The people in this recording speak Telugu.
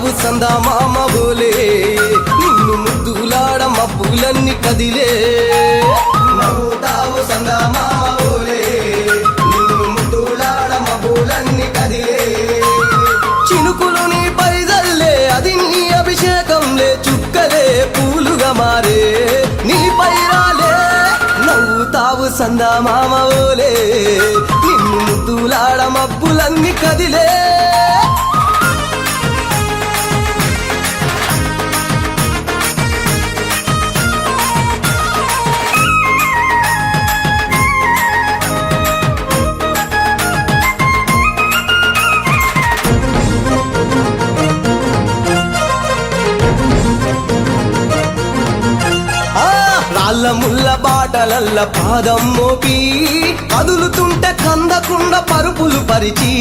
నవ్వుతావు సందా మామ బోలే నిన్ను ముద్దులాడ మబ్బులన్నీ కదిలే నవ్వుతావు సందా మామ బోలే నిన్ను ముద్దులాడ మబ్బులన్నీ కదిలే చినుకులు నీ పైదల్లే అది నీ అభిషేకంలే చుక్కలే పూలుగా మారే నీ పైరాలే నవ్వుతావు సందా మామ బోలే నిన్ను ముద్దులాడ మబ్బులన్నీ కదిలే రాళ్ళ ముళ్ళ బాటలల్ల పాదం మోపి కదులుతుంటే కందకుండా పరుపులు పరిచి